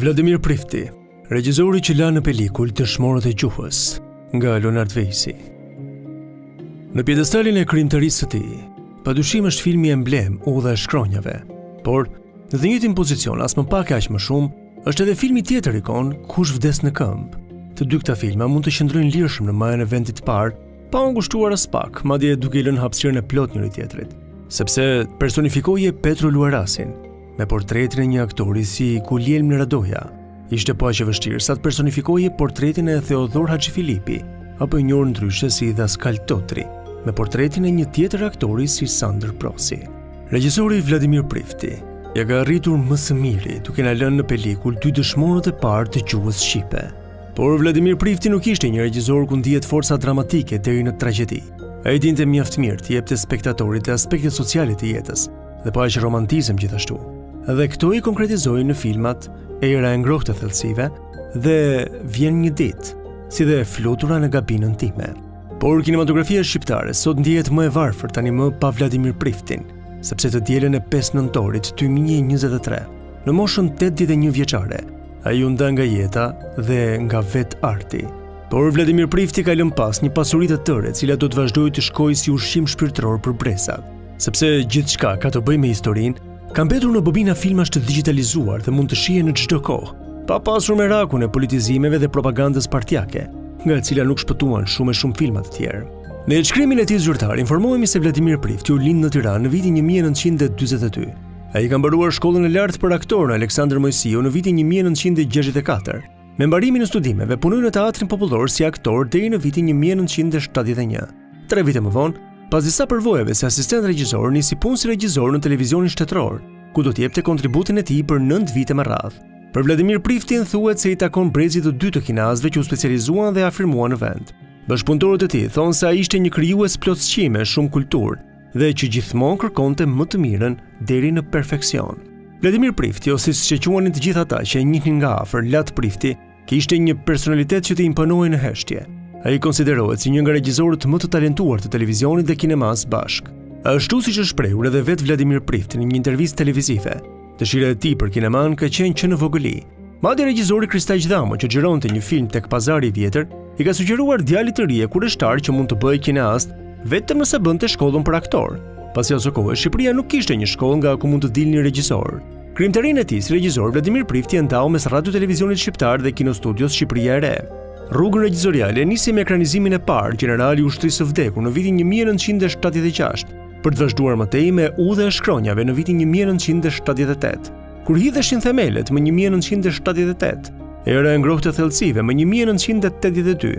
Vladimir Prifti, regjizori që la në pelikull Dëshmorët e gjuhës, nga Leonard Vejsi. Në pjedestalin e krijimtarisë së tij, padyshim është filmi emblem Udha e shkronjave, por në të njëjtin pozicion, as më pak aq më shumë, është edhe filmi tjetër ikon Kush vdes në këmbë. Të dy këta filma mund të qëndrojnë lirshëm në majën e vendit të parë, pa u ngushtuar as pak, madje duke i lënë hapësirën e plot njëri tjetrit, sepse personifikoje Petro Luarasin, me portretin e një aktori si Guglielmo Radoja. Ishte po aq e vështirë sa të personifikoje portretin e Theodor Haxhifilipi, apo i njohur ndryshe si Daskal Totri, me portretin e një tjetër aktori si Sander Prosi. Regjisori Vladimir Prifti ja ka arritur më së miri duke na lënë në pelikull dy dëshmorët e parë të gjuhës shqipe. Por Vladimir Prifti nuk ishte një regjisor ku ndihet forca dramatike deri në tragjedi. Ai dinte mjaft mirë të jepte spektatorit aspektet sociale të jetës, dhe po aq romantizëm gjithashtu. Dhe këto i konkretizoi në filmat Era e ngrohtë e thellësive dhe Vjen një ditë, si dhe Flutura në gabinën time. Por kinematografia shqiptare sot ndihet më e varfër tani më pa Vladimir Priftin, sepse të dielën e 5 nëntorit 2023, në moshën 81 vjeçare, ai u nda nga jeta dhe nga vet arti. Por Vladimir Prifti ka lënë pas një pasuri të tërë, e cila do të vazhdojë të shkojë si ushqim shpirtëror për bresat, sepse gjithçka ka të bëjë me historinë, ka mbetur në bobina filmash të digitalizuar dhe mund të shihen në çdo kohë, pa pasur merakun e politizimeve dhe propagandës partijake, nga e cila nuk shpëtuan shumë filma të tjerë. Në shkrimin e tij zyrtar informohemi se Vladimir Prifti u lind në Tiranë në vitin 1942. Ai ka mbaruar shkollën e lartë për aktor në Aleksandër Mojsiu në vitin 1964. Me mbarimin e studimeve punoi në teatrin popullor si aktor deri në vitin 1971. 3 vite më vonë, pas disa përvojave si asistent regjisor, nisi punë si regjisor në televizionin shtetëror, ku do të jepte kontributin e tij për 9 vite me radhë. Për Vladimir Priftin thuhet se i takon brezit të dy të kinazëve që u specializuan dhe afirmuan në vend. Bashkëpunëtorët e tij thonë se ai ishte një krijues plotësqime, shumë kulturë, dhe që gjithmonë kërkonte më të mirën deri në perfeksion. Vladimir Prifti, ose siç e quanin të gjithë ata që e njihnin nga afër, Lat Prifti, kishte një personalitet që të imponohej në heshtje. Ai konsiderohet si një nga regjisorët më të talentuar të televizionit dhe kinemas bashk. Ashtu siç është shprehur edhe vet Vladimir Prifti në një intervistë televizive, dëshira e tij për kineman ka qenë që në vogëli. Madje regjisori Kristaq Dhamo, që xhironte një film tek Pazari i Vjetër, i ka sugjeruar djalit të ri e kurreshtar që mund të bëhej kineast vetëm nëse bënte shkollën për aktor. Pasi asaj kohe Shqipëria nuk kishte një shkollë nga ku mund të dilni regjisor. Krijimtarinë e tij si regjisor Vladimir Prifti e ndau mes radio televizionit shqiptar dhe kinostudios Shqipëria e Re. Rrugën regjisoriale nisi me ekranizimin e parë Gjenerali i ushtrisë së vdekur në vitin 1976, për të vazhduar më tej me Udha e shkronjave në vitin 1978, kur hidheshin themelet më 1978, Era e ngrohtë e thellësive më 1982.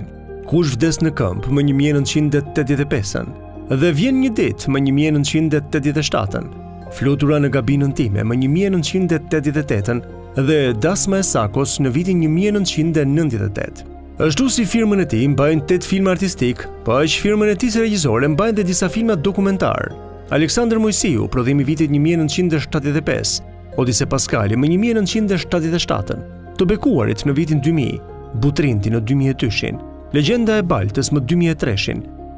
Kush vdes në këmbë më 1985, dhe Vjen një ditë më 1987, Flutura në gabinën time më 1988 dhe Dasma e Sakos në vitin 1998. Ashtu si firmën e tij mbajnë 8 filma artistik, po aq firmën e tij si regjisor mbajnë dhe disa filma dokumentar. Aleksandër Mojsiu, prodhimi i vitit 1975, Odise Paskali më 1977, Të bekuarit në vitin 2000, Butrinti në 2002, Legjenda e Baltës më 2003,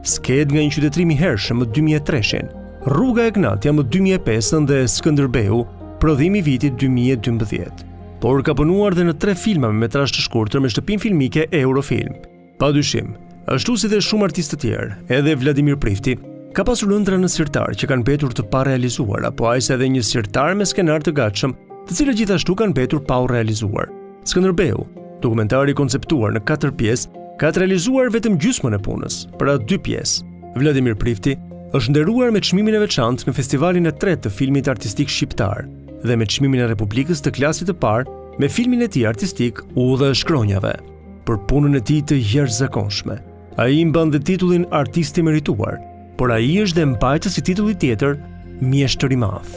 Sked nga një qytetrim i hershëm më 2003, Rruga e Gnatja më 2005 dhe Skënderbeu, prodhimi i vitit 2012. Por ka punuar dhe në 3 filma me metrazh të shkurtër me shtëpinë filmike Eurofilm. Padyshim, ashtu si dhe shumë artistë të tjerë, edhe Vladimir Prifti ka pasur ëndra në sirtar që kanë mbetur të parealizuara, po aq edhe një sirtar me skenar të gatshëm, të cilët gjithashtu kanë mbetur pa u realizuar. Skënderbeu, dokumentari konceptuar në 4 pjesë, ka të realizuar vetëm gjysmën e punës, pra 2 pjesë. Vladimir Prifti është nderuar me çmimin e veçantë në festivalin e 3 të filmit artistik shqiptar dhe me çmimin e Republikës të klasit të parë me filmin e tij artistik Udha e shkronjave, për punën e tij të jashtëzakonshme. Ai mban dhe titullin artist i merituar, por ai është dhe mbajtës i titullit tjetër, mjeshtër i madh.